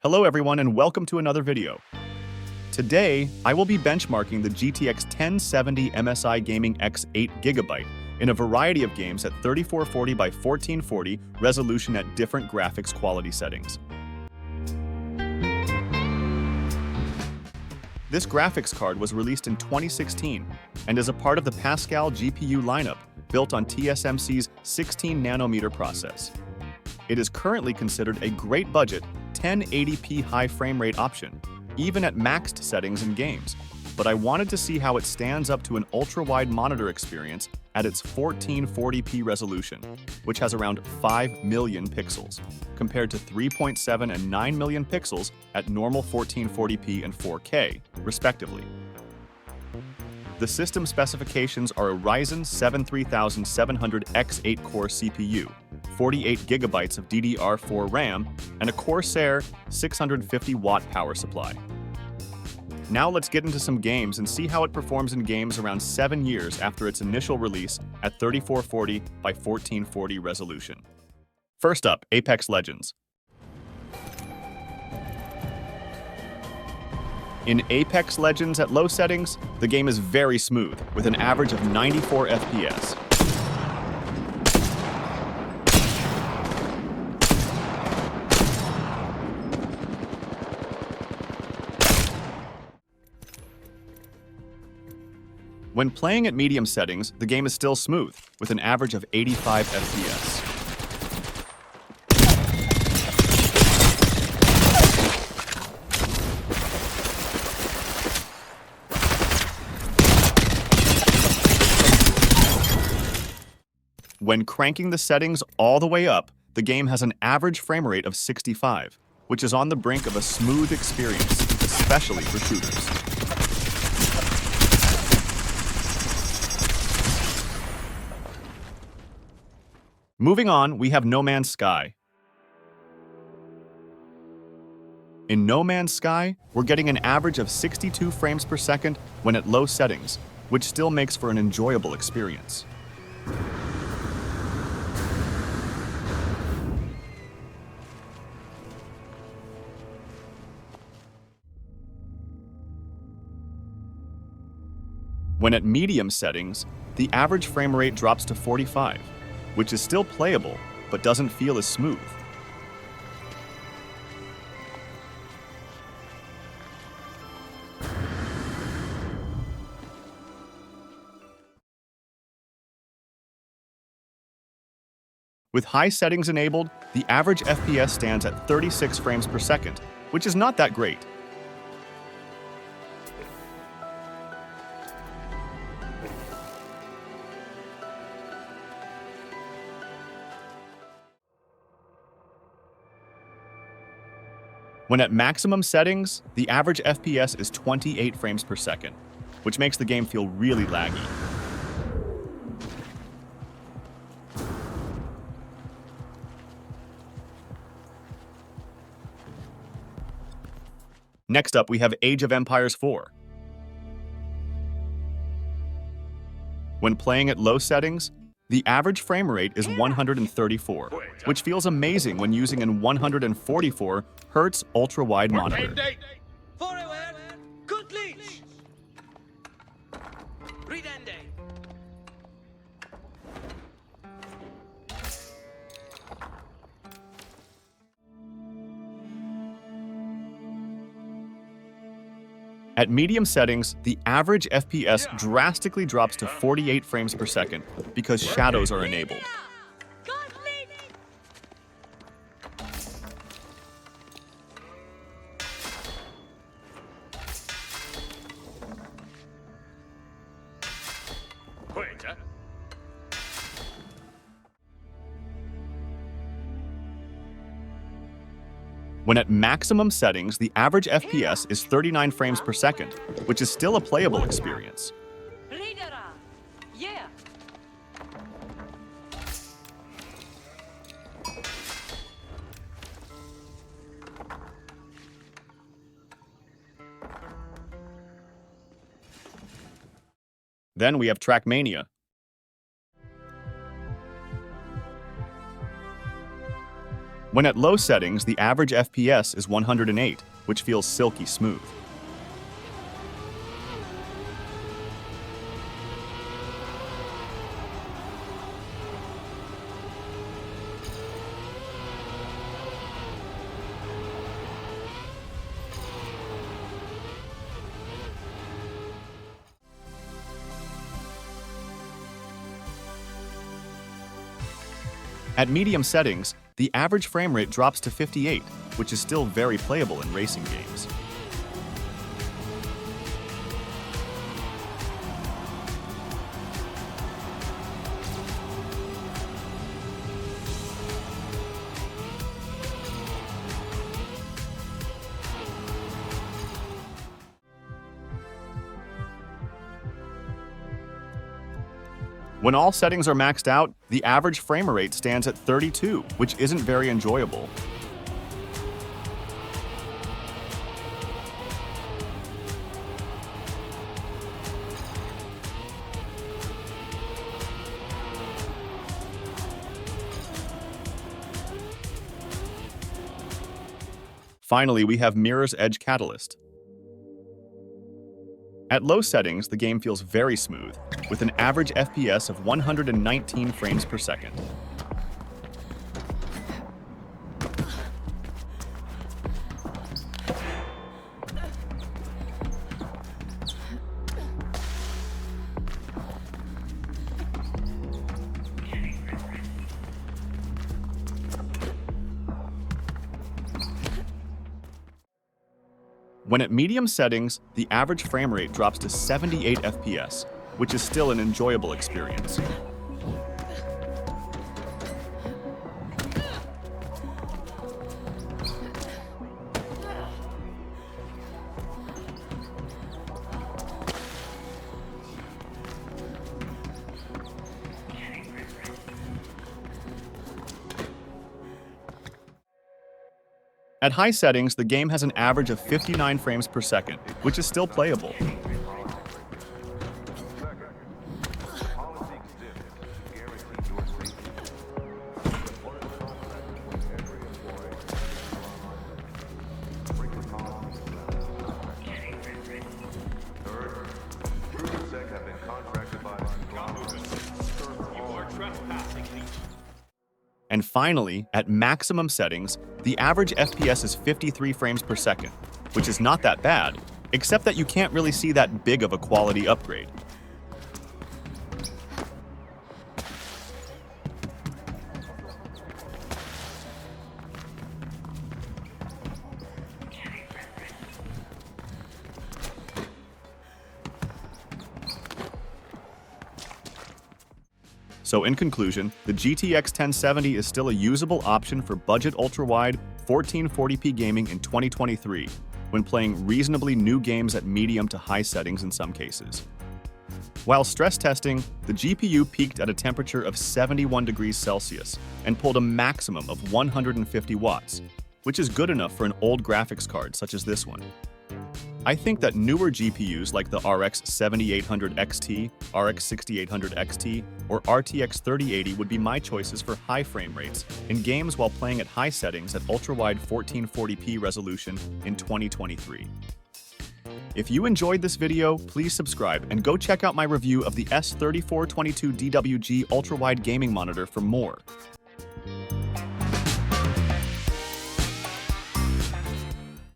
Hello everyone and welcome to another video. Today, I will be benchmarking the GTX 1070 MSI GAMING X 8GB in a variety of games at 3440 by 1440 resolution at different graphics quality settings. This graphics card was released in 2016 and is a part of the Pascal GPU lineup built on TSMC's 16nm process. It is currently considered a great budget 1080p high frame rate option, even at maxed settings in games, but I wanted to see how it stands up to an ultra-wide monitor experience at its 1440p resolution, which has around 5 million pixels, compared to 3.7 and 9 million pixels at normal 1440p and 4K, respectively. The system specifications are a Ryzen 7 3700 X8 core CPU, 48GB of DDR4 RAM, and a Corsair 650-watt power supply. Now let's get into some games and see how it performs in games around 7 years after its initial release at 3440 by 1440 resolution. First up, Apex Legends. In Apex Legends at low settings, the game is very smooth, with an average of 94 FPS. When playing at medium settings, the game is still smooth, with an average of 85 FPS. When cranking the settings all the way up, the game has an average frame rate of 65, which is on the brink of a smooth experience, especially for shooters. Moving on, we have No Man's Sky. In No Man's Sky, we're getting an average of 62 frames per second when at low settings, which still makes for an enjoyable experience. When at medium settings, the average frame rate drops to 45, which is still playable, but doesn't feel as smooth. With high settings enabled, the average FPS stands at 36 frames per second, which is not that great. When at maximum settings, the average FPS is 28 frames per second, which makes the game feel really laggy. Next up, we have Age of Empires 4. When playing at low settings, the average frame rate is 134, which feels amazing when using an 144 Hz ultra-wide monitor. At medium settings, the average FPS drastically drops to 48 frames per second because shadows are enabled. When at maximum settings, the average FPS is 39 frames per second, which is still a playable experience. Then we have Trackmania. When at low settings, the average FPS is 108, which feels silky smooth. At medium settings, the average frame rate drops to 58, which is still very playable in racing games. When all settings are maxed out, the average frame rate stands at 32, which isn't very enjoyable. Finally, we have Mirror's Edge Catalyst. At low settings, the game feels very smooth, with an average FPS of 119 frames per second. When at medium settings, the average frame rate drops to 78 FPS, which is still an enjoyable experience. At high settings, the game has an average of 59 frames per second, which is still playable. And finally, at maximum settings, the average FPS is 53 frames per second, which is not that bad, except that you can't really see that big of a quality upgrade. So in conclusion, the GTX 1070 is still a usable option for budget ultra-wide 1440p gaming in 2023, when playing reasonably new games at medium to high settings in some cases. While stress testing, the GPU peaked at a temperature of 71 degrees Celsius and pulled a maximum of 150 watts, which is good enough for an old graphics card such as this one. I think that newer GPUs like the RX 7800 XT, RX 6800 XT, or RTX 3080 would be my choices for high frame rates in games while playing at high settings at ultra-wide 1440p resolution in 2023. If you enjoyed this video, please subscribe and go check out my review of the S3422 DWG ultra-wide gaming monitor for more.